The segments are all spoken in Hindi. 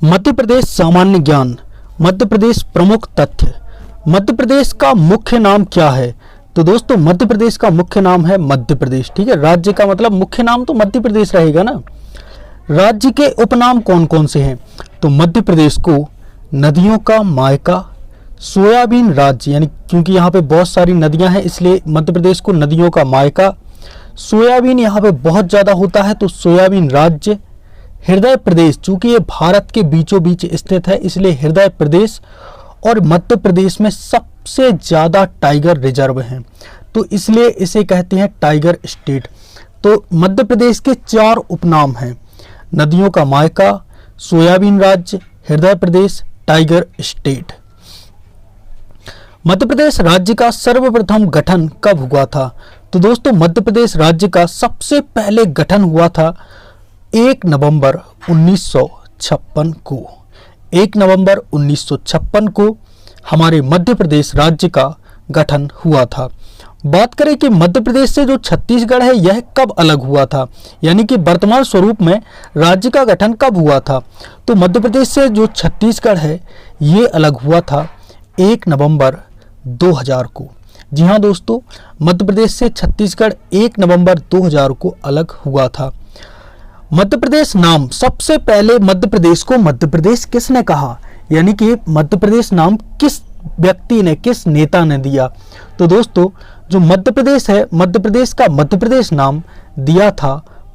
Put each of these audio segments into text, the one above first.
मध्य प्रदेश सामान्य ज्ञान। मध्य प्रदेश प्रमुख तथ्य। मध्य प्रदेश का मुख्य नाम क्या है? तो दोस्तों मध्य प्रदेश का मुख्य नाम है मध्य प्रदेश। ठीक है, राज्य का मतलब मुख्य नाम तो मध्य प्रदेश रहेगा ना। राज्य के उपनाम कौन कौन से हैं? तो मध्य प्रदेश को नदियों का मायका, सोयाबीन राज्य, यानी क्योंकि यहाँ पे बहुत सारी नदियां हैं इसलिए मध्य प्रदेश को नदियों का मायका, सोयाबीन यहाँ पे बहुत ज़्यादा होता है तो सोयाबीन राज्य, हृदय प्रदेश, चूंकि ये भारत के बीचों बीच स्थित है इसलिए हृदय प्रदेश, और मध्य प्रदेश में सबसे ज़्यादा टाइगर रिजर्व हैं तो इसलिए इसे कहते हैं टाइगर स्टेट। तो मध्य प्रदेश के 4 उपनाम हैं: नदियों का मायका, सोयाबीन राज्य, हृदय प्रदेश, टाइगर स्टेट। मध्य प्रदेश राज्य का सर्वप्रथम गठन कब हुआ था? तो दोस्तों मध्य प्रदेश राज्य का सबसे पहले गठन हुआ था 1 नवंबर 1956 को। 1 नवंबर 1956 को हमारे मध्य प्रदेश राज्य का गठन हुआ था। बात करें कि मध्य प्रदेश से जो छत्तीसगढ़ है यह कब अलग हुआ था, यानी कि वर्तमान स्वरूप में राज्य का गठन कब हुआ था? तो मध्य प्रदेश से जो छत्तीसगढ़ है ये अलग हुआ था 1 नवंबर 2000 को। जी हाँ दोस्तों, मध्य प्रदेश से छत्तीसगढ़ 1 नवंबर 2000 को अलग हुआ था। मध्य प्रदेश नाम सबसे पहले मध्य प्रदेश को मध्य प्रदेश किसने कहा, यानी कि मध्य प्रदेश नाम किस व्यक्ति ने, किस नेता ने दिया? तो दोस्तों जो मध्य प्रदेश है, मध्य प्रदेश का मध्य प्रदेश नाम दिया था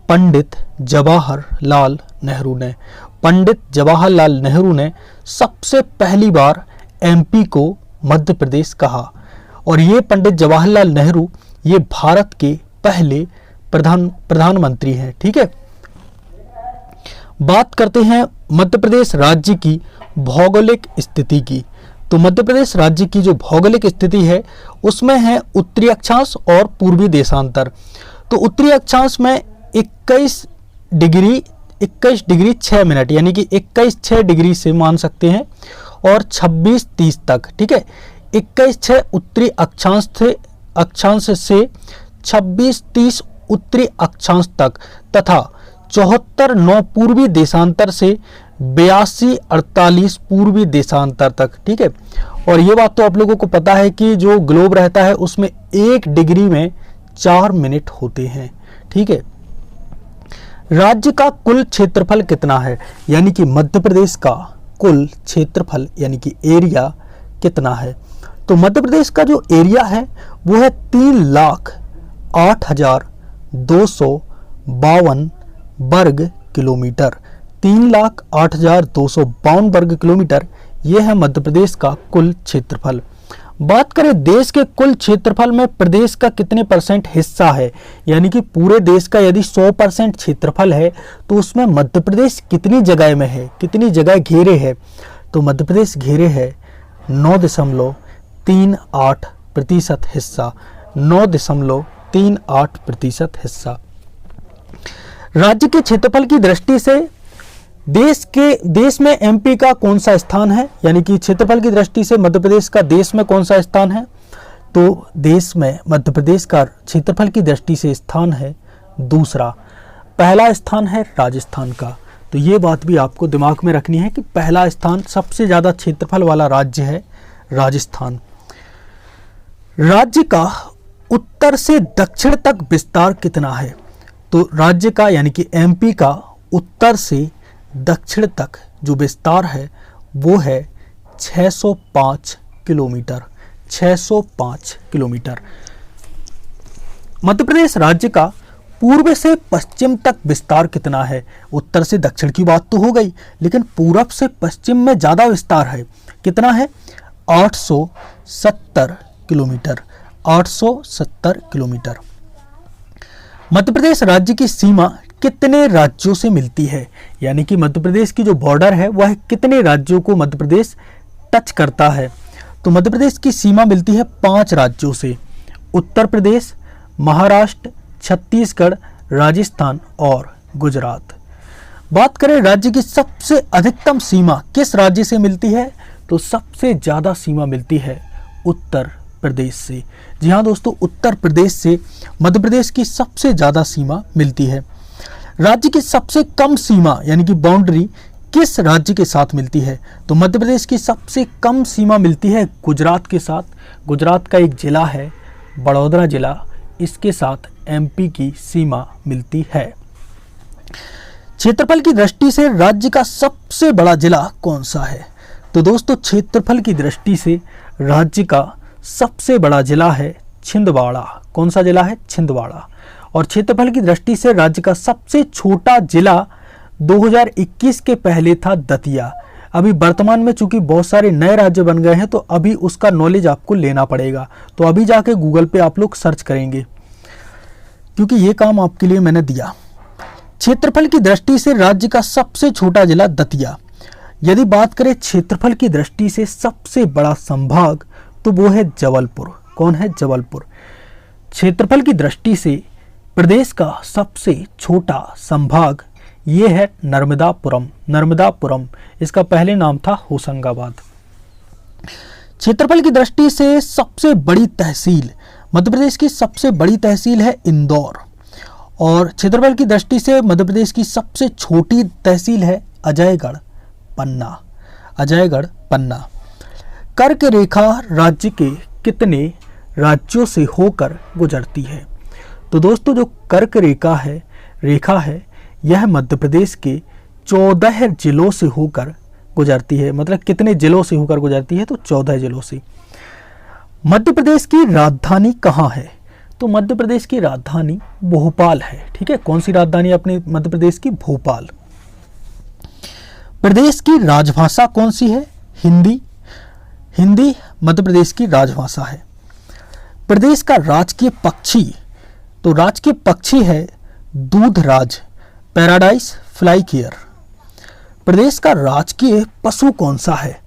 पंडित जवाहरलाल नेहरू ने। पंडित जवाहरलाल नेहरू ने सबसे पहली बार एमपी को मध्य प्रदेश कहा, और ये पंडित जवाहरलाल नेहरू ये भारत के पहले प्रधानमंत्री हैं। ठीक है, बात करते हैं मध्य प्रदेश राज्य की भौगोलिक स्थिति की। तो मध्य प्रदेश राज्य की जो भौगोलिक स्थिति है उसमें है उत्तरी अक्षांश और पूर्वी देशांतर। तो उत्तरी अक्षांश में 21 डिग्री 6 मिनट, यानी कि 21 डिग्री से मान सकते हैं, और 26-30 तक। ठीक है, 21 उत्तरी अक्षांश से 26-30 उत्तरी अक्षांश तक, तथा 74-9 पूर्वी देशांतर से 82-48 पूर्वी देशांतर तक। ठीक है, और ये बात तो आप लोगों को पता है कि जो ग्लोब रहता है उसमें 1 डिग्री में 4 मिनट होते हैं। ठीक है, राज्य का कुल क्षेत्रफल कितना है, यानी कि मध्य प्रदेश का कुल क्षेत्रफल यानी कि एरिया कितना है? तो मध्य प्रदेश का जो एरिया है वो है 3,08,252 वर्ग किलोमीटर। 3,08,252 वर्ग किलोमीटर ये है मध्य प्रदेश का कुल क्षेत्रफल। बात करें देश के कुल क्षेत्रफल में प्रदेश का कितने % हिस्सा है, यानी कि पूरे देश का यदि 100% क्षेत्रफल है तो उसमें मध्य प्रदेश कितनी जगह में है, कितनी जगह घेरे है? तो मध्य प्रदेश घेरे है 9.38% हिस्सा। 9.38% हिस्सा। राज्य के क्षेत्रफल की दृष्टि से देश में एमपी का कौन सा स्थान है, यानी कि क्षेत्रफल की दृष्टि से मध्य प्रदेश का देश में कौन सा स्थान है? तो देश में मध्य प्रदेश का क्षेत्रफल की दृष्टि से स्थान है दूसरा। पहला स्थान है राजस्थान का। तो ये बात भी आपको दिमाग में रखनी है कि पहला स्थान सबसे ज़्यादा क्षेत्रफल वाला राज्य है राजस्थान। राज्य का उत्तर से दक्षिण तक विस्तार कितना है? तो राज्य का यानी कि एमपी का उत्तर से दक्षिण तक जो विस्तार है वो है 605 किलोमीटर। 605 किलोमीटर। मध्य प्रदेश राज्य का पूर्व से पश्चिम तक विस्तार कितना है? उत्तर से दक्षिण की बात तो हो गई, लेकिन पूरब से पश्चिम में ज़्यादा विस्तार है। कितना है? 870 किलोमीटर। 870 किलोमीटर। मध्य प्रदेश राज्य की सीमा कितने राज्यों से मिलती है, यानी कि मध्य प्रदेश की जो बॉर्डर है वह कितने राज्यों को मध्य प्रदेश टच करता है? तो मध्य प्रदेश की सीमा मिलती है 5 राज्यों से: उत्तर प्रदेश, महाराष्ट्र, छत्तीसगढ़, राजस्थान और गुजरात। बात करें राज्य की सबसे अधिकतम सीमा किस राज्य से मिलती है? तो सबसे ज़्यादा सीमा मिलती है उत्तर प्रदेश से। जी हाँ दोस्तों, उत्तर प्रदेश से मध्य प्रदेश की सबसे ज़्यादा सीमा मिलती है। राज्य की सबसे कम सीमा यानी कि बाउंड्री किस राज्य के साथ मिलती है? तो मध्य प्रदेश की सबसे कम सीमा मिलती है गुजरात के साथ। गुजरात का एक जिला है बड़ौदा जिला, इसके साथ एमपी की सीमा मिलती है। क्षेत्रफल की दृष्टि से राज्य का सबसे बड़ा जिला कौन सा है? तो दोस्तों क्षेत्रफल की दृष्टि से राज्य का सबसे बड़ा जिला है छिंदवाड़ा। कौन सा जिला है? छिंदवाड़ा। और क्षेत्रफल की दृष्टि से राज्य का सबसे छोटा जिला 2021 के पहले था दतिया। अभी वर्तमान में चूंकि बहुत सारे नए राज्य बन गए हैं तो अभी उसका नॉलेज आपको लेना पड़ेगा। तो अभी जाके गूगल पे आप लोग सर्च करेंगे, क्योंकि ये काम आपके लिए मैंने दिया। क्षेत्रफल की दृष्टि से राज्य का सबसे छोटा जिला दतिया। यदि बात करें क्षेत्रफल की दृष्टि से सबसे बड़ा संभाग, तो वो है जबलपुर। कौन है? जबलपुर। क्षेत्रफल की दृष्टि से प्रदेश का सबसे छोटा संभाग ये है नर्मदापुरम। नर्मदापुरम, इसका पहले नाम था होशंगाबाद। क्षेत्रफल की दृष्टि से सबसे बड़ी तहसील, मध्य प्रदेश की सबसे बड़ी तहसील है इंदौर। और क्षेत्रफल की दृष्टि से मध्य प्रदेश की सबसे छोटी तहसील है अजयगढ़ पन्ना। अजयगढ़ पन्ना। कर्क रेखा राज्य के कितने राज्यों से होकर गुजरती है? तो दोस्तों जो कर्क रेखा है यह मध्य प्रदेश के 14 जिलों से होकर गुजरती है। मतलब कितने जिलों से होकर गुजरती है? तो 14 जिलों से। मध्य प्रदेश की राजधानी कहाँ है? तो मध्य प्रदेश की राजधानी भोपाल है। ठीक है, कौन सी राजधानी अपने मध्य प्रदेश की? भोपाल। प्रदेश की राजभाषा कौन सी है? हिंदी। हिंदी मध्य प्रदेश की राजभाषा है। प्रदेश का राजकीय पक्षी, तो राजकीय पक्षी है दूधराज, पैराडाइज फ्लाईकेयर। प्रदेश का राजकीय पशु कौन सा है?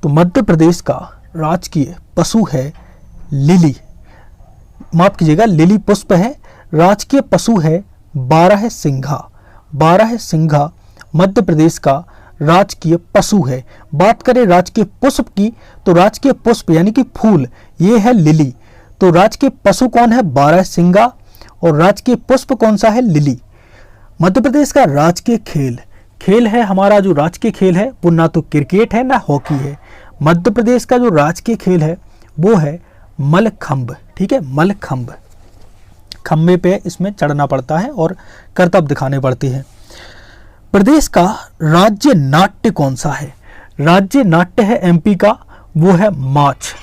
तो मध्य प्रदेश का राजकीय पशु है लिली। माफ कीजिएगा, लिली पुष्प है। राजकीय पशु है बारहसिंघा। बारहसिंघा मध्य प्रदेश का राजकीय पशु है। बात करें राजकीय पुष्प की, तो राजकीय पुष्प यानी कि फूल ये है लिली। तो राजकीय पशु कौन है? बारहसिंघा। और राजकीय पुष्प कौन सा है? लिली। मध्य प्रदेश का राजकीय खेल है, हमारा जो राजकीय खेल है वो ना तो क्रिकेट है ना हॉकी है। मध्य प्रदेश का जो राजकीय खेल है वो है मलखंभ। ठीक है, मलखंभ। खंभे पे इसमें चढ़ना पड़ता है और करतब दिखाने पड़ते हैं। प्रदेश का राज्य नाट्य कौन सा है? राज्य नाट्य है एमपी का, वो है माछ।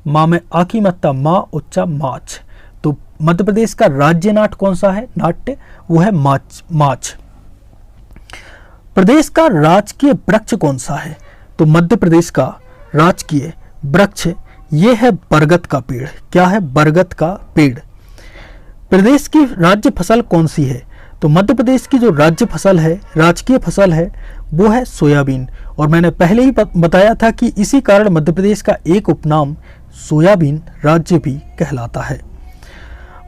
माँ में आकी मत्ता माँ उच्चा माछ। तो मध्य प्रदेश का राज्य नाट्य कौन सा है? नाट्य वो है माछ। प्रदेश का राजकीय वृक्ष कौन सा है? तो मध्य प्रदेश का राजकीय वृक्ष ये है बरगद का पेड़। क्या है? बरगद का पेड़। प्रदेश की राज्य फसल कौन सी है? तो मध्य प्रदेश की जो राज्य फसल है, राजकीय फसल है, वो है सोयाबीन। और मैंने पहले ही बताया था कि इसी कारण मध्य प्रदेश का एक उपनाम सोयाबीन राज्य भी कहलाता है।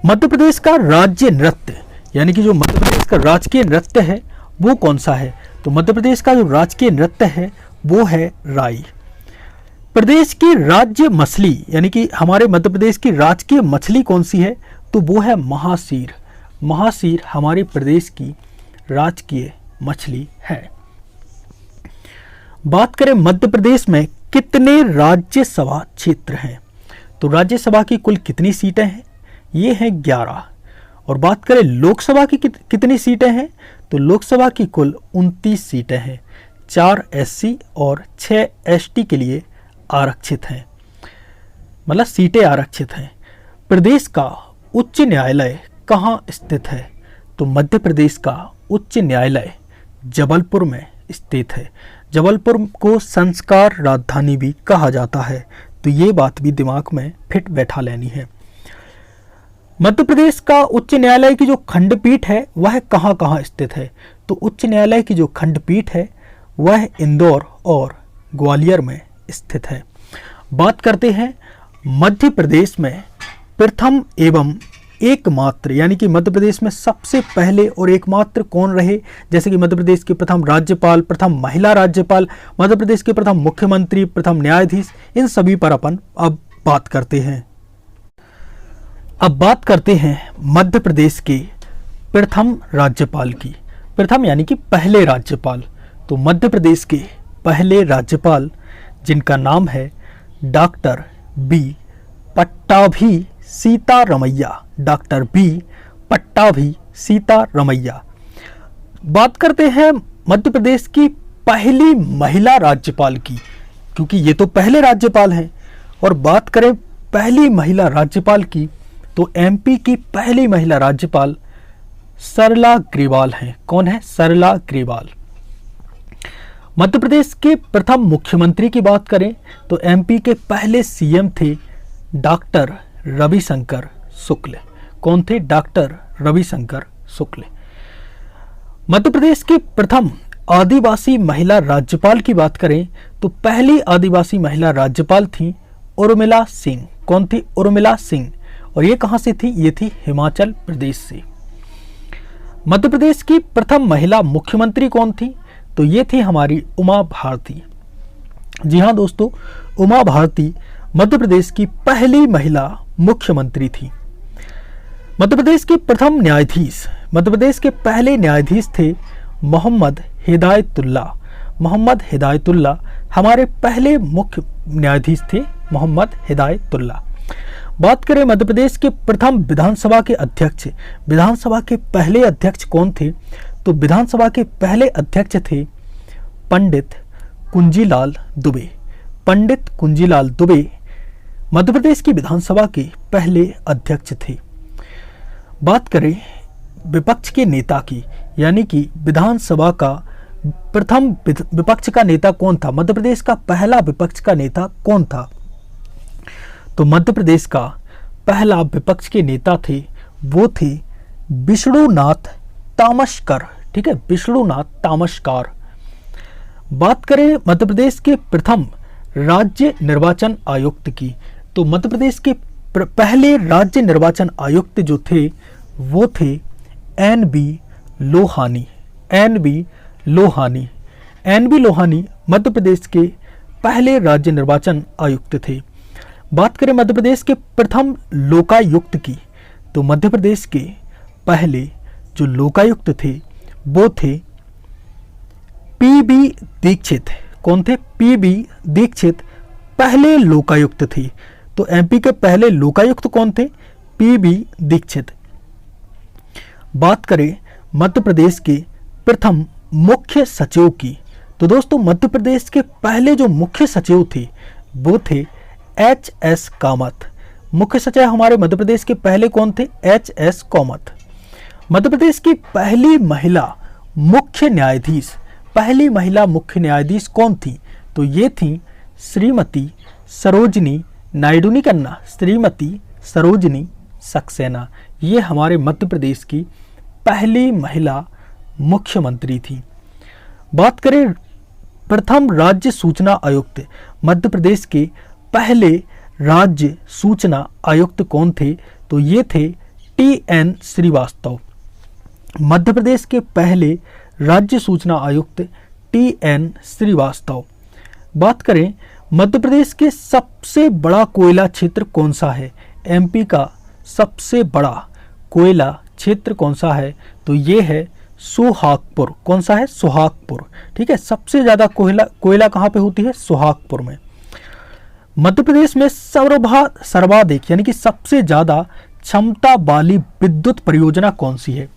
मध्य प्रदेश का राज्य नृत्य यानी कि जो मध्य प्रदेश का राजकीय नृत्य है वो कौन सा है? तो मध्य प्रदेश का जो राजकीय नृत्य है वो है राई। प्रदेश की राज्य मछली यानी कि हमारे मध्य प्रदेश की राजकीय मछली कौन सी है? तो वो है महासीर। महासीर हमारे प्रदेश की राजकीय मछली है। बात करें मध्य प्रदेश में कितने राज्यसभा क्षेत्र हैं? तो राज्यसभा की कुल कितनी सीटें हैं? ये हैं 11। और बात करें लोकसभा की कितनी सीटें हैं? तो लोकसभा की कुल 29 सीटें हैं। 4 एससी और 6 एसटी के लिए आरक्षित हैं, मतलब सीटें आरक्षित हैं। प्रदेश का उच्च न्यायालय कहाँ स्थित है? तो मध्य प्रदेश का उच्च न्यायालय जबलपुर में स्थित है। जबलपुर को संस्कार राजधानी भी कहा जाता है, तो ये बात भी दिमाग में फिट बैठा लेनी है। मध्य प्रदेश का उच्च न्यायालय की जो खंडपीठ है वह कहाँ कहाँ स्थित है? तो उच्च न्यायालय की जो खंडपीठ है वह इंदौर और ग्वालियर में स्थित है। बात करते हैं मध्य प्रदेश में प्रथम एवं एकमात्र यानी कि मध्य प्रदेश में सबसे पहले और एकमात्र कौन रहे? जैसे कि मध्य प्रदेश के प्रथम राज्यपाल, प्रथम महिला राज्यपाल, मध्य प्रदेश के प्रथम मुख्यमंत्री, प्रथम न्यायाधीश, इन सभी पर अपन अब बात करते हैं। अब बात करते हैं मध्य प्रदेश के प्रथम राज्यपाल की। प्रथम यानी कि पहले राज्यपाल। तो मध्य प्रदेश के पहले राज्यपाल जिनका नाम है doctor B Pattabhi Sitaramayya, doctor B Pattabhi Sitaramayya. बात करते हैं मध्य प्रदेश की पहली महिला राज्यपाल की, क्योंकि ये तो पहले राज्यपाल हैं। और बात करें पहली महिला राज्यपाल की, तो एमपी की पहली महिला राज्यपाल सरला ग्रेवाल हैं। कौन है? सरला ग्रेवाल। मध्य प्रदेश के प्रथम मुख्यमंत्री की बात करें तो एमपी के पहले सीएम थे डॉक्टर रविशंकर शुक्ल। कौन थे? डॉक्टर रविशंकर शुक्ल। मध्य प्रदेश की प्रथम आदिवासी महिला राज्यपाल की बात करें तो पहली आदिवासी महिला राज्यपाल थी उर्मिला सिंह। कौन थी? उर्मिला सिंह। और ये कहां से थी? ये थी हिमाचल प्रदेश से। मध्य प्रदेश की प्रथम महिला मुख्यमंत्री कौन थी? तो ये थी हमारी उमा भारती। जी हाँ दोस्तों, उमा भारती मध्य प्रदेश की पहली महिला मुख्यमंत्री थी। मध्य प्रदेश के प्रथम न्यायाधीश, मध्य प्रदेश के पहले न्यायाधीश थे मोहम्मद हिदायतुल्ला। मोहम्मद हिदायतुल्ला हमारे पहले मुख्य न्यायाधीश थे, मोहम्मद हिदायतुल्ला। बात करें मध्य प्रदेश के प्रथम विधानसभा के अध्यक्ष, विधानसभा के पहले अध्यक्ष कौन थे? तो विधानसभा के पहले अध्यक्ष थे पंडित कुंजीलाल दुबे। पंडित कुंजीलाल दुबे मध्य प्रदेश की विधानसभा के पहले अध्यक्ष थे। बात करें विपक्ष के नेता की, यानी कि विधानसभा का प्रथम विपक्ष का नेता कौन था? मध्य प्रदेश का पहला विपक्ष का नेता कौन था? तो मध्य प्रदेश का पहला विपक्ष के नेता थे, वो थे विष्णुनाथ तामशकर। ठीक है, विष्णुनाथ तामशकर। बात करें मध्य प्रदेश के प्रथम राज्य निर्वाचन आयुक्त की, तो मध्य प्रदेश के पहले राज्य निर्वाचन आयुक्त जो थे वो थे N B. Lohani. N B. Lohani. N B. Lohani Madhya Pradesh के पहले राज्य निर्वाचन आयुक्त थे। बात करें मध्य प्रदेश के प्रथम लोकायुक्त की, तो मध्य प्रदेश के पहले जो लोकायुक्त थे वो थे पी.बी. दीक्षित। कौन थे? पी.बी. दीक्षित पहले लोकायुक्त थे। तो एमपी के पहले लोकायुक्त कौन थे? पी.बी. दीक्षित। बात करें मध्य प्रदेश के प्रथम मुख्य सचिव की, तो दोस्तों मध्य प्रदेश के पहले जो मुख्य सचिव थे वो थे एच.एस. कामत। मुख्य सचिव हमारे मध्य प्रदेश के पहले कौन थे? एच.एस. कामत। मध्य प्रदेश की पहली महिला मुख्य न्यायाधीश, पहली महिला मुख्य न्यायाधीश कौन थी? तो ये थी श्रीमती सरोजनी नायडू नहीं करना, श्रीमती सरोजनी सक्सेना। ये हमारे मध्य प्रदेश की पहली महिला मुख्यमंत्री थी। बात करें प्रथम राज्य सूचना आयुक्त, मध्य प्रदेश के पहले राज्य सूचना आयुक्त कौन थे? तो ये थे टी.एन. श्रीवास्तव। मध्य प्रदेश के पहले राज्य सूचना आयुक्त टी.एन. श्रीवास्तव। बात करें मध्य प्रदेश के सबसे बड़ा कोयला क्षेत्र कौन सा है? एमपी का सबसे बड़ा कोयला क्षेत्र कौन सा है? तो ये है सोहागपुर। कौन सा है? सोहागपुर। ठीक है, सबसे ज्यादा कोयला कहाँ पे होती है? सोहागपुर में। मध्य प्रदेश में सर्वाधिक यानी कि सबसे ज्यादा क्षमता वाली विद्युत परियोजना कौन सी है?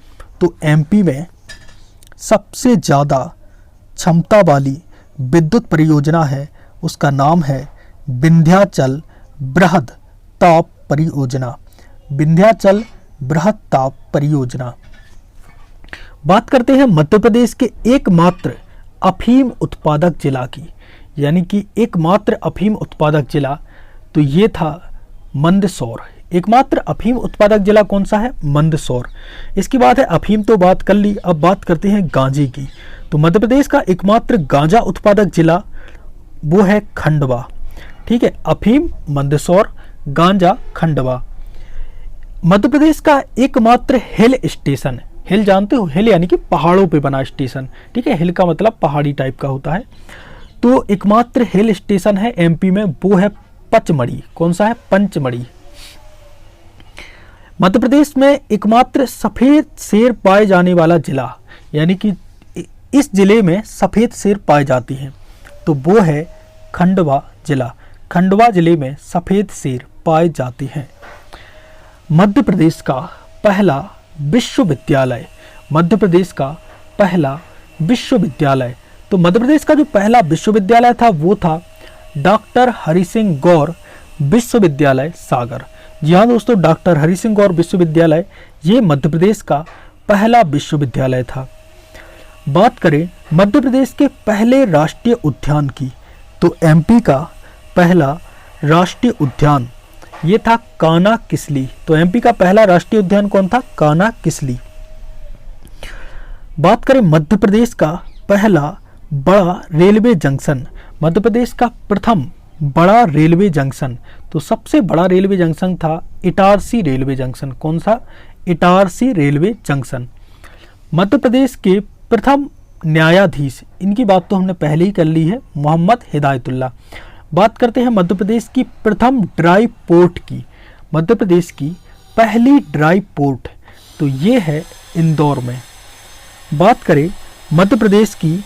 तो एमपी में सबसे ज्यादा क्षमता वाली विद्युत परियोजना है, उसका नाम है विंध्याचल बृहद ताप परियोजना। विंध्याचल बृहद ताप परियोजना। बात करते हैं मध्य प्रदेश के एकमात्र अफीम उत्पादक जिला की, यानी कि एकमात्र अफीम उत्पादक जिला, तो ये था मंदसौर। एकमात्र अफीम उत्पादक जिला कौन सा है? मंदसौर। इसकी बात है अफीम तो बात कर ली, अब बात करते हैं गांजे की। तो मध्य प्रदेश का एकमात्र गांजा उत्पादक जिला वो है खंडवा। ठीक है, अफीम मंदसौर, गांजा खंडवा। मध्य प्रदेश का एकमात्र हिल स्टेशन, हिल जानते हो? हिल यानी कि पहाड़ों पे बना स्टेशन। ठीक है, हिल का मतलब पहाड़ी टाइप का होता है। तो एकमात्र हिल स्टेशन है एमपी में, वो है पचमढ़ी। कौन सा है? पंचमढ़ी। मध्य प्रदेश में एकमात्र सफेद शेर पाए जाने वाला जिला, यानी कि इस जिले में सफ़ेद शेर पाए जाते हैं? तो वो है खंडवा जिला। खंडवा जिले में सफ़ेद शेर पाए जाते हैं। मध्य प्रदेश का पहला विश्वविद्यालय, मध्य प्रदेश का पहला विश्वविद्यालय, तो मध्य प्रदेश का जो पहला विश्वविद्यालय था वो था डॉक्टर हरि सिंह गौर विश्वविद्यालय सागर। जी हाँ दोस्तों, डॉक्टर हरि सिंह गौर विश्वविद्यालय ये मध्य प्रदेश का पहला विश्वविद्यालय था। बात करें मध्य प्रदेश के पहले राष्ट्रीय उद्यान की, तो एमपी का पहला राष्ट्रीय उद्यान ये था कान्हा किसली। तो एमपी का पहला राष्ट्रीय उद्यान कौन था? कान्हा किसली। बात करें मध्य प्रदेश का पहला बड़ा रेलवे जंक्शन, मध्य प्रदेश का प्रथम बड़ा रेलवे जंक्शन, तो सबसे बड़ा रेलवे जंक्शन था इटारसी रेलवे जंक्शन। कौन सा? Itarsi railway junction. मध्य प्रदेश के प्रथम न्यायाधीश, इनकी बात तो हमने पहले ही कर ली है, मोहम्मद हिदायतुल्लाह। बात करते हैं मध्य प्रदेश की प्रथम ड्राई पोर्ट की। मध्य प्रदेश की पहली ड्राई पोर्ट तो ये है इंदौर में। बात करें मध्य प्रदेश की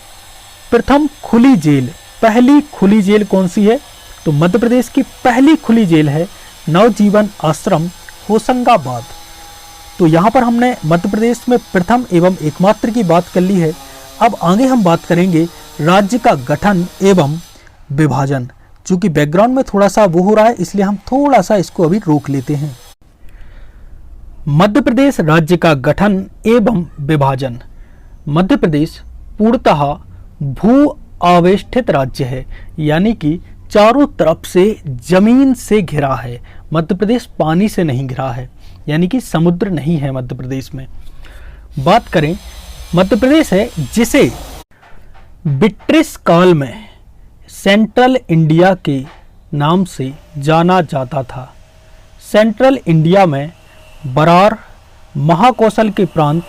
प्रथम खुली जेल, पहली खुली जेल कौन सी है? तो मध्य प्रदेश की पहली खुली जेल है नवजीवन आश्रम होशंगाबाद। तो यहाँ पर हमने मध्य प्रदेश में प्रथम एवं एकमात्र की बात कर ली है। अब आगे हम बात करेंगे राज्य का गठन एवं विभाजन। चूंकि बैकग्राउंड में थोड़ा सा वो हो रहा है इसलिए हम थोड़ा सा इसको अभी रोक लेते हैं। मध्य प्रदेश राज्य का गठन एवं विभाजन। मध्य प्रदेश पूर्णतः भू आवेष्टित राज्य है, यानी कि चारों तरफ से जमीन से घिरा है। मध्य प्रदेश पानी से नहीं घिरा है, यानी कि समुद्र नहीं है मध्य प्रदेश में। बात करें मध्य प्रदेश है जिसे ब्रिटिश काल में सेंट्रल इंडिया के नाम से जाना जाता था। सेंट्रल इंडिया में बरार, महाकौशल के प्रांत,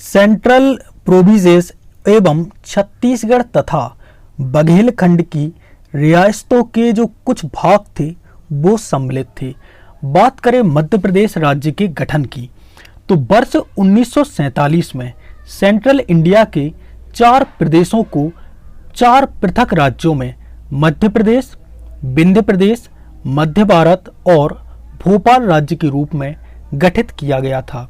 सेंट्रल प्रोविंसेस एवं छत्तीसगढ़ तथा बघेलखंड की रियासतों के जो कुछ भाग थे वो सम्मिलित थे। बात करें मध्य प्रदेश राज्य के गठन की, तो वर्ष 1947 में सेंट्रल इंडिया के 4 प्रदेशों को 4 पृथक राज्यों में मध्य प्रदेश, विंध्य प्रदेश, मध्य भारत और भोपाल राज्य के रूप में गठित किया गया था।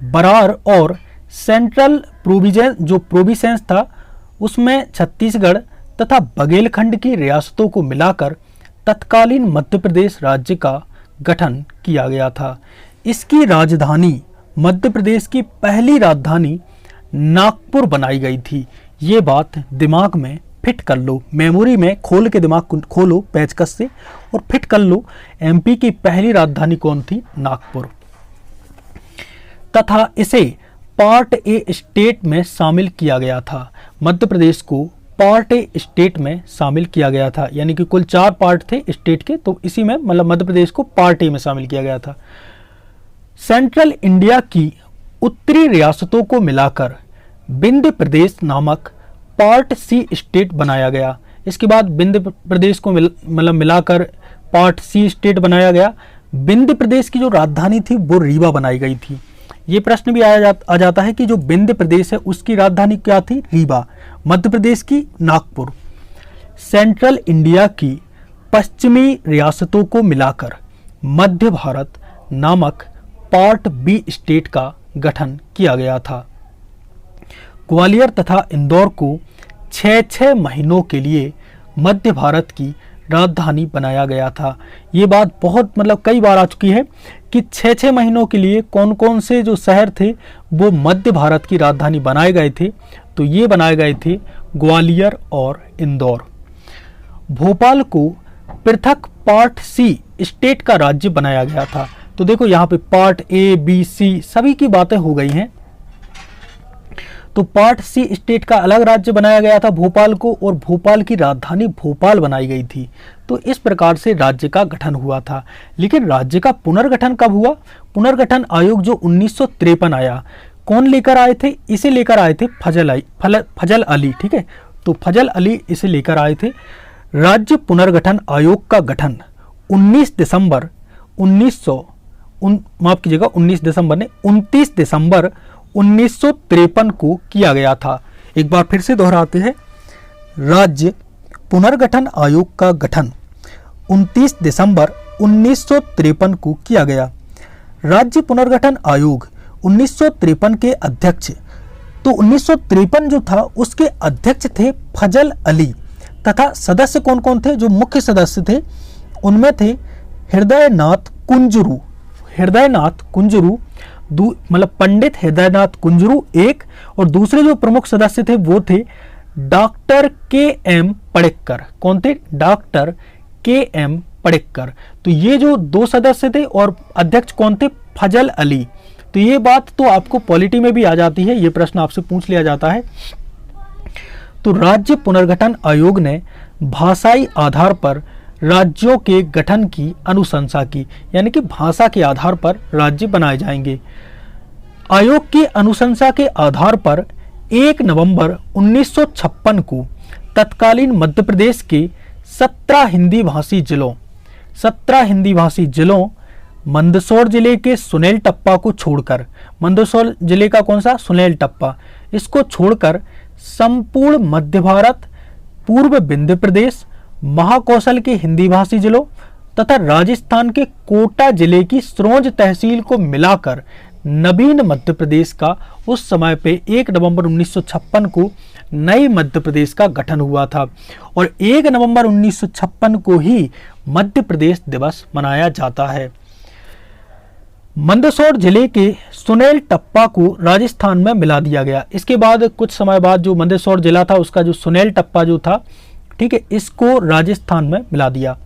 बरार और सेंट्रल प्रोविंसेस था उसमें छत्तीसगढ़ तथा बघेलखंड की रियासतों को मिलाकर तत्कालीन मध्य प्रदेश राज्य का गठन किया गया था। इसकी राजधानी, मध्य प्रदेश की पहली राजधानी नागपुर बनाई गई थी। ये बात दिमाग में फिट कर लो, मेमोरी में खोल के दिमाग खोलो पेचकस से और फिट कर लो। एमपी की पहली राजधानी कौन थी? नागपुर। तथा इसे पार्ट ए स्टेट में शामिल किया गया था। मध्य प्रदेश को पार्ट ए स्टेट में शामिल किया गया था, यानी कि कुल 4 पार्ट थे स्टेट के, तो इसी में मतलब मध्य प्रदेश को पार्ट ए में शामिल किया गया था। सेंट्रल इंडिया की उत्तरी रियासतों को मिलाकर विंध्य प्रदेश नामक पार्ट सी स्टेट बनाया गया। इसके बाद विंध्य प्रदेश को मिलाकर पार्ट सी स्टेट बनाया गया। विंध्य प्रदेश की जो राजधानी थी वो रीवा बनाई गई थी। ये प्रश्न भी आ जाता है कि जो विंध्य प्रदेश है उसकी राजधानी क्या थी? रीवा। मध्य प्रदेश की नागपुर। सेंट्रल इंडिया की पश्चिमी रियासतों को मिलाकर मध्य भारत नामक पार्ट बी स्टेट का गठन किया गया था। ग्वालियर तथा इंदौर को 6-6 महीनों के लिए मध्य भारत की राजधानी बनाया गया था। ये बात बहुत कई बार आ चुकी है कि 6-6 महीनों के लिए कौन कौन से जो शहर थे वो मध्य भारत की राजधानी बनाए गए थे। तो ये बनाए गए थे ग्वालियर और इंदौर। भोपाल को पृथक पार्ट सी स्टेट का राज्य बनाया गया था। तो देखो यहाँ पे पार्ट ए, बी, सी सभी की बातें हो गई हैं। तो पार्ट सी स्टेट का अलग राज्य बनाया गया था भोपाल को, और भोपाल की राजधानी भोपाल बनाई गई थी। तो इस प्रकार से राज्य का गठन हुआ था। लेकिन राज्य का पुनर्गठन कब हुआ? पुनर्गठन आयोग जो 1953 आया, कौन लेकर आए थे? इसे लेकर आए थे फजल अली। ठीक है, तो फजल अली इसे लेकर आए थे। राज्य पुनर्गठन आयोग का गठन 29 दिसंबर 29 दिसंबर 1953 को किया गया था। एक बार फिर से दोहराते हैं, राज्य पुनर्गठन आयोग का गठन 29 दिसंबर 1953 को किया गया। राज्य पुनर्गठन आयोग 1953 के अध्यक्ष, तो 1953 जो था उसके अध्यक्ष थे फजल अली, तथा सदस्य कौन कौन थे? जो मुख्य सदस्य थे उनमें थे हृदयनाथ कुंजरू, मतलब पंडित हृदयनाथ कुंजरू एक, और दूसरे जो प्रमुख सदस्य थे वो थे डॉक्टर के एम पड़ेक्कर। कौन थे? डॉक्टर के एम पड़ेक्कर। तो ये जो दो सदस्य थे और अध्यक्ष कौन थे? फजल अली। तो ये बात तो आपको पॉलिटी में भी आ जाती है, ये प्रश्न आपसे पूछ लिया जाता है। तो राज्य पुनर्गठन आयोग ने भाषाई आधार पर राज्यों के गठन की अनुशंसा की, यानी कि भाषा के आधार पर राज्य बनाए जाएंगे। आयोग की अनुशंसा के आधार पर 1 नवंबर 1956 को तत्कालीन मध्य प्रदेश के 17 हिंदी भाषी जिलों मंदसौर जिले के सुनेल टप्पा को छोड़कर, मंदसौर जिले का कौन सा? सुनेल टप्पा, इसको छोड़कर संपूर्ण मध्य भारत, पूर्व विंध्य प्रदेश, महाकौशल के हिंदी भाषी जिलों तथा राजस्थान के कोटा जिले की सिरोंज तहसील को मिलाकर नवीन मध्य प्रदेश का उस समय पे 1 नवंबर 1956 को नए मध्य प्रदेश का गठन हुआ था, और 1 नवंबर 1956 को ही मध्य प्रदेश दिवस मनाया जाता है। मंदसौर जिले के सुनेल टप्पा को राजस्थान में मिला दिया गया। इसके बाद कुछ समय बाद जो मंदसौर जिला था उसका जो सुनेल टप्पा जो था, ठीक है, इसको राजस्थान में मिला दिया।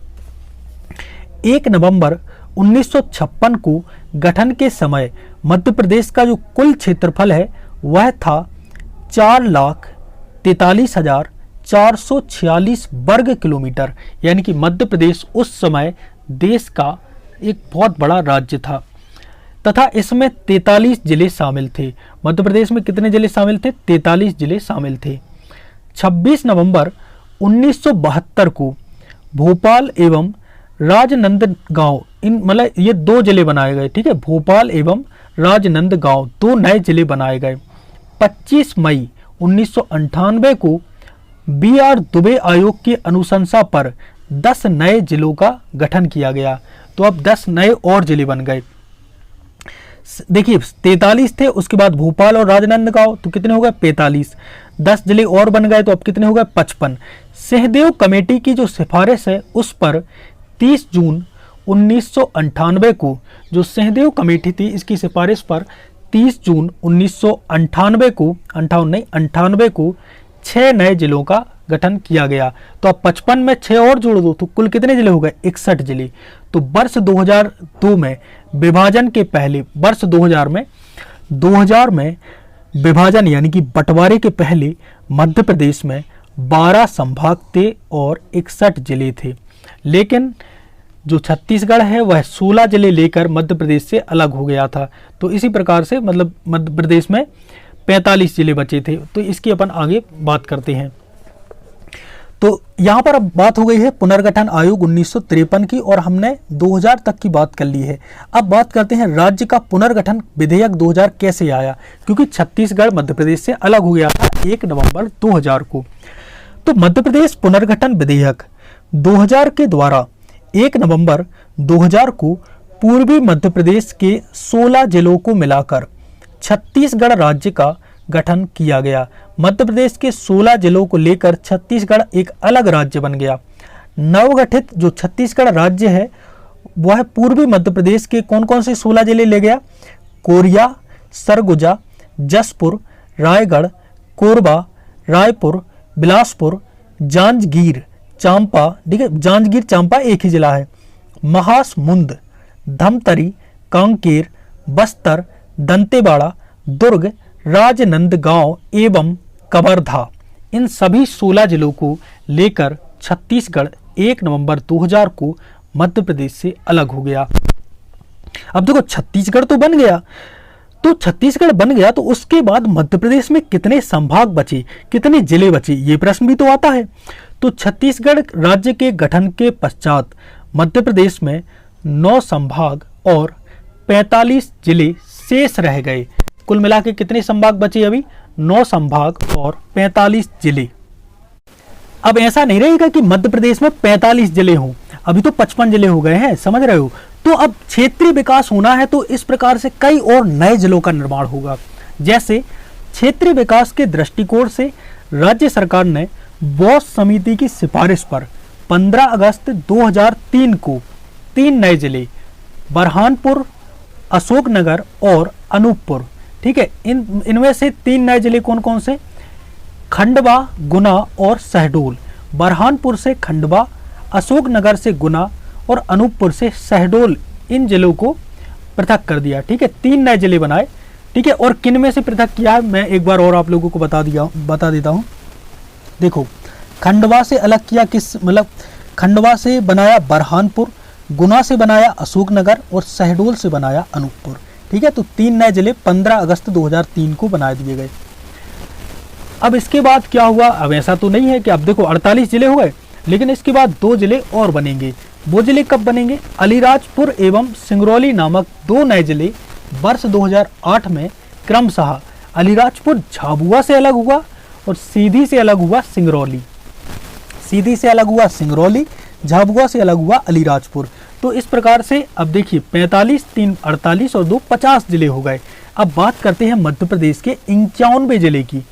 1 नवंबर 1956 को गठन के समय मध्य प्रदेश का जो कुल क्षेत्रफल है वह था 4,43,446 वर्ग किलोमीटर, यानी कि मध्य प्रदेश उस समय देश का एक बहुत बड़ा राज्य था, तथा इसमें 43 जिले शामिल थे। मध्य प्रदेश में कितने जिले शामिल थे? 43 जिले शामिल थे। 26 नवंबर 1972 को भोपाल एवं राजनंदगांव, इन मतलब ये दो जिले बनाए गए, ठीक है, भोपाल एवं राजनंदगांव दो नए जिले बनाए गए। 25 मई 1998 को BR दुबे आयोग की अनुशंसा पर 10 नए जिलों का गठन किया गया। तो अब 10 नए और जिले बन गए। देखिए 43 थे, उसके बाद भोपाल और राजनंदगांव, तो कितने हो गए? 45। 10 जिले और बन गए, तो अब कितने हो गए? 55। सहदेव कमेटी की जो सिफारिश है उस पर 30 जून 1998 को, जो सहदेव कमेटी थी इसकी सिफारिश पर 30 जून 1998 को, 98 को 6 नए जिलों का गठन किया गया। तो अब 55 में 6 और जोड़ दो तो कुल कितने जिले हो गए? 61 जिले। तो वर्ष 2002 में विभाजन के पहले, वर्ष 2000 में विभाजन यानी कि बंटवारे के पहले मध्य प्रदेश में 12 संभाग थे और 61 जिले थे, लेकिन जो छत्तीसगढ़ है वह 16 जिले लेकर मध्य प्रदेश से अलग हो गया था। तो इसी प्रकार से मतलब मध्य प्रदेश में 45 जिले बचे थे। तो इसकी अपन आगे बात करते हैं। तो यहाँ पर अब बात हो गई है पुनर्गठन आयोग 1953 की, और हमने 2000 तक की बात कर ली है। अब बात करते हैं राज्य का पुनर्गठन विधेयक 2000 कैसे आया, क्योंकि छत्तीसगढ़ मध्य प्रदेश से अलग हो गया था 1 नवंबर 2000 को। तो मध्य प्रदेश पुनर्गठन विधेयक 2000 के द्वारा 1 नवंबर 2000 को पूर्वी मध्य प्रदेश के 16 जिलों को मिलाकर छत्तीसगढ़ राज्य का गठन किया गया। मध्य प्रदेश के 16 जिलों को लेकर छत्तीसगढ़ एक अलग राज्य बन गया। नवगठित जो छत्तीसगढ़ राज्य है वह पूर्वी मध्य प्रदेश के कौन कौन से 16 जिले ले गया? कोरिया, सरगुजा, जसपुर, रायगढ़, कोरबा, रायपुर, बिलासपुर, जांजगीर चांपा, ठीक है, जांजगीर चांपा एक ही जिला है, महासमुंद, धमतरी, कांकेर, बस्तर, दंतेवाड़ा, दुर्ग, राजनंदगांव एवं कवर्धा, इन सभी 16 जिलों को लेकर छत्तीसगढ़ 1 नवंबर 2000 को मध्य प्रदेश से अलग हो गया। अब देखो छत्तीसगढ़ तो बन गया, तो छत्तीसगढ़ बन गया तो उसके बाद मध्य प्रदेश में कितने संभाग बचे, कितने जिले बचे, ये प्रश्न भी तो आता है। तो छत्तीसगढ़ राज्य के गठन के पश्चात मध्य प्रदेश में 9 संभाग और 45 जिले शेष रह गए। कुल मिला के कितने संभाग बचे अभी? 9 संभाग और 45 जिले। अब ऐसा नहीं रहेगा कि मध्य प्रदेश में 45 जिले हों, अभी तो 55 जिले हो गए हैं, समझ रहे हो। तो अब क्षेत्रीय विकास होना है तो इस प्रकार से कई और नए जिलों का निर्माण होगा। जैसे क्षेत्रीय विकास के दृष्टिकोण से राज्य सरकार ने बॉस समिति की सिफारिश पर 15 अगस्त 2003 को 3 नए जिले बरहानपुर, अशोकनगर और अनूपपुर, ठीक है, इनमें से 3 नए जिले कौन कौन से? खंडवा, गुना और शहडोल। बरहानपुर से खंडवा, अशोकनगर से गुना और अनूपपुर से शहडोल, इन जिलों को पृथक कर दिया, ठीक है, 3 नए जिले बनाए, ठीक है। और किन में से पृथक किया है मैं एक बार और आप लोगों को बता देता हूँ। देखो, खंडवा से अलग किया किस, मतलब खंडवा से बनाया बरहानपुर, गुना से बनाया अशोकनगर और शहडोल से बनाया अनूपपुर, ठीक है। तो 3 नए जिले 15 अगस्त 2003 को बना दिए गए। अब इसके बाद क्या हुआ? अब ऐसा तो नहीं है कि अब देखो 48 जिले हो गए, लेकिन इसके बाद 2 जिले और बनेंगे। वो जिले कब बनेंगे? अलीराजपुर एवं सिंगरौली नामक 2 नए जिले वर्ष 2008 में क्रमशः अलीराजपुर झाबुआ से अलग हुआ और सीधी से अलग हुआ सिंगरौली। सीधी से अलग हुआ सिंगरौली, झाबुआ से अलग हुआ अलीराजपुर। तो इस प्रकार से अब देखिए 45, 3 48 और 2 50 जिले हो गए। अब बात करते हैं मध्य प्रदेश के 51वें जिले की।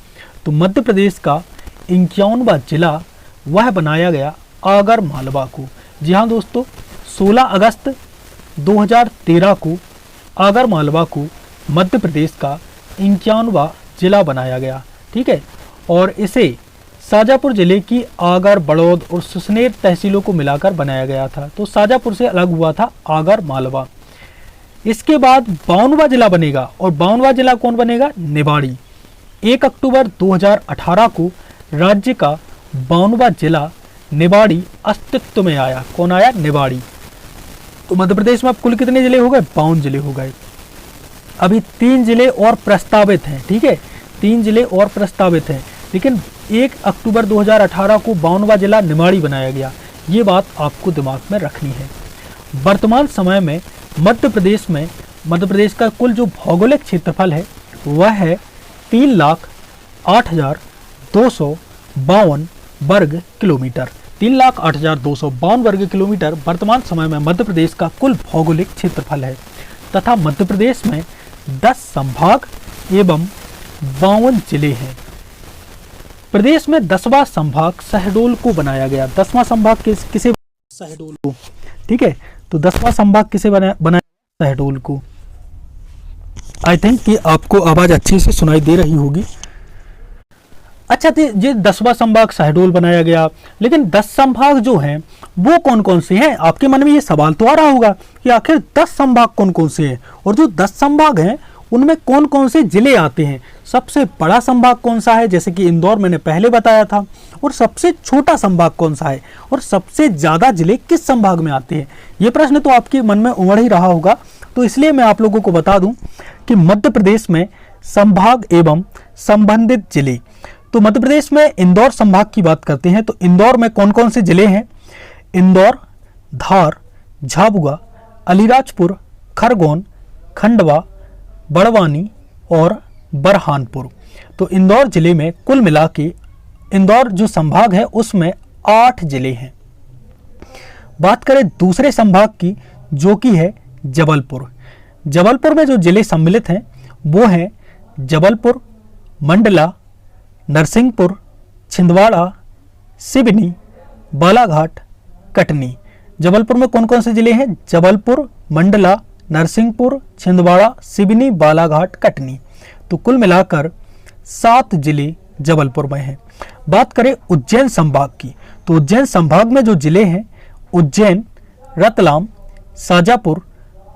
तो मध्य प्रदेश का 51वां जिला वह बनाया गया आगर मालवा को। जी हाँ दोस्तों, 16 अगस्त 2013 को आगर मालवा को मध्य प्रदेश का 51वां जिला बनाया गया, ठीक है। और इसे शाजापुर जिले की आगर, बड़ौद और सुसनेर तहसीलों को मिलाकर बनाया गया था। तो शाजापुर से अलग हुआ था आगर मालवा। इसके बाद 52वां जिला बनेगा, और 52वां जिला कौन बनेगा? निवाड़ी। 1 अक्टूबर 2018 को राज्य का 52वां जिला निवाड़ी अस्तित्व में आया। कौन आया? निवाड़ी। तो मध्य प्रदेश में अब कुल कितने जिले हो गए? 52 जिले हो गए। अभी 3 जिले और प्रस्तावित हैं, ठीक है, 3 जिले और प्रस्तावित हैं, लेकिन 1 अक्टूबर 2018 को 52वां जिला निवाड़ी बनाया गया। ये बात आपको दिमाग में रखनी है। वर्तमान समय में मध्य प्रदेश का कुल जो भौगोलिक क्षेत्रफल है वह है 3,08,252 वर्ग किलोमीटर। 3,08,252 वर्ग किलोमीटर वर्तमान समय में मध्य प्रदेश का कुल भौगोलिक क्षेत्रफल है, तथा मध्य प्रदेश में 10 संभाग एवं 52 जिले हैं। प्रदेश में 10वां संभाग शहडोल को बनाया गया। 10वां संभाग किसे? शहडोल को, ठीक है। तो 10वां संभाग किसे बनाया? शहडोल को। आई थिंक कि आपको आवाज अच्छी से सुनाई दे रही होगी। अच्छा, तो ये 10वां संभाग शहडोल बनाया गया, लेकिन 10 संभाग जो हैं वो कौन कौन से हैं? आपके मन में ये सवाल तो आ रहा होगा कि आखिर 10 संभाग कौन कौन से हैं, और जो 10 संभाग हैं उनमें कौन कौन से जिले आते हैं? सबसे बड़ा संभाग कौन सा है, जैसे कि इंदौर मैंने पहले बताया था, और सबसे छोटा संभाग कौन सा है, और सबसे ज्यादा जिले किस संभाग में आते हैं? ये प्रश्न तो आपके मन में उमड़ ही रहा होगा। तो इसलिए मैं आप लोगों को बता दूं कि मध्य प्रदेश में संभाग एवं संबंधित जिले, तो मध्य प्रदेश में इंदौर संभाग की बात करते हैं तो इंदौर में कौन कौन से जिले हैं? इंदौर, धार, झाबुआ, अलीराजपुर, खरगोन, खंडवा, बड़वानी और बरहानपुर। तो इंदौर जिले में कुल मिला के इंदौर जो संभाग है उसमें 8 जिले हैं। बात करें दूसरे संभाग की, जो कि है जबलपुर। जबलपुर में जो जिले सम्मिलित हैं वो हैं जबलपुर, मंडला, नरसिंहपुर, छिंदवाड़ा, सिवनी, बालाघाट, कटनी। जबलपुर में कौन कौन से जिले हैं? जबलपुर, मंडला, नरसिंहपुर, छिंदवाड़ा, सिवनी, बालाघाट, कटनी। तो कुल मिलाकर 7 जिले जबलपुर में हैं। बात करें उज्जैन संभाग की, तो उज्जैन संभाग में जो जिले हैं उज्जैन, रतलाम, शाजापुर,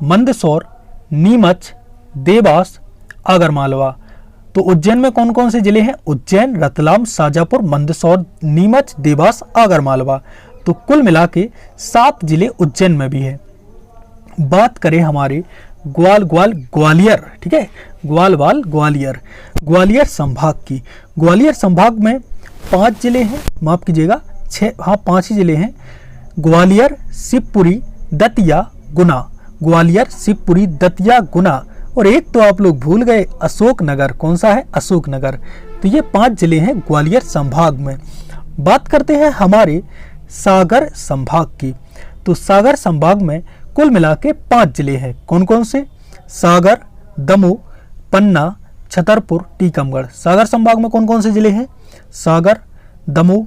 मंदसौर, नीमच, देवास, आगरमालवा। तो उज्जैन में कौन कौन से जिले हैं? उज्जैन, रतलाम, शाजापुर, मंदसौर, नीमच, देवास, आगरमालवा। तो कुल मिला के 7 जिले उज्जैन में भी है। बात करें हमारे ग्वालियर, ठीक है, ग्वालियर संभाग की। ग्वालियर संभाग में 5 जिले हैं, माफ कीजिएगा 5 ही जिले हैं। ग्वालियर, शिवपुरी, दतिया, गुना। ग्वालियर, शिवपुरी, दतिया, गुना और एक तो आप लोग भूल गए अशोकनगर, कौन सा है? अशोकनगर। तो ये 5 जिले हैं ग्वालियर संभाग में। बात करते हैं हमारे सागर संभाग की। तो सागर संभाग में कुल मिला के 5 जिले हैं। कौन कौन से? सागर, दमोह, पन्ना, छतरपुर, टीकमगढ़। सागर संभाग में कौन कौन से जिले हैं? सागर, दमोह,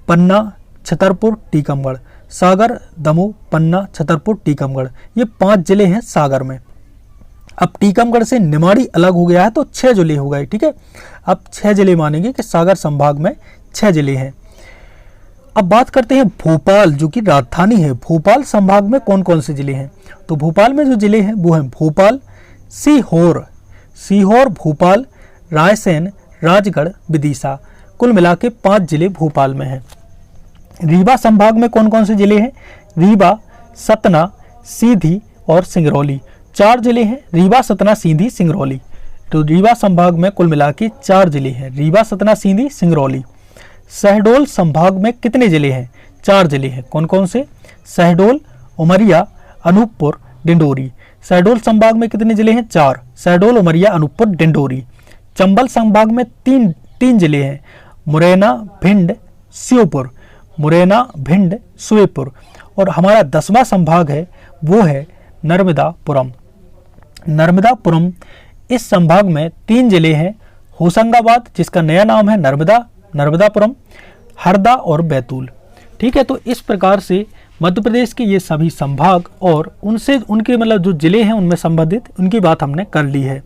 पन्ना, छतरपुर, टीकमगढ़। सागर, दमोह, पन्ना, छतरपुर, टीकमगढ़, ये 5 जिले हैं सागर में। अब टीकमगढ़ से निमाड़ी अलग हो गया है तो 6 जिले हो गए, ठीक है। अब 6 जिले मानेंगे कि सागर संभाग में 6 जिले हैं। अब बात करते हैं भोपाल, जो कि राजधानी है। भोपाल संभाग में कौन कौन से जिले हैं? तो भोपाल में जो जिले हैं वो हैं भोपाल, सीहोर, भोपाल, रायसेन, राजगढ़, विदिशा। कुल मिला के 5 जिले भोपाल में हैं। रीवा संभाग में कौन कौन से जिले हैं? रीवा, सतना, सीधी और सिंगरौली। 4 जिले हैं, रीवा, सतना, सीधी, सिंगरौली। तो रीवा संभाग में कुल मिला के 4 जिले हैं, रीवा, सतना, सीधी, सिंगरौली। शहडोल संभाग में कितने जिले हैं? 4 जिले हैं। कौन कौन से? शहडोल, उमरिया, अनूपपुर, डिंडोरी। शहडोल संभाग में कितने जिले हैं? 4। शहडोल, उमरिया, अनूपपुर, डिंडोरी। चंबल संभाग में तीन जिले हैं, मुरैना, भिंड, श्योपुर। मुरैना, भिंड, श्योपुर। और हमारा 10वां संभाग है वो है नर्मदापुरम। नर्मदापुरम, इस संभाग में 3 जिले हैं, होशंगाबाद, जिसका नया नाम है नर्मदापुरम, हरदा और बैतूल। ठीक है, तो इस प्रकार से मध्य प्रदेश के ये सभी संभाग और उनसे उनके मतलब जो जिले हैं उनमें संबंधित उनकी बात हमने कर ली है।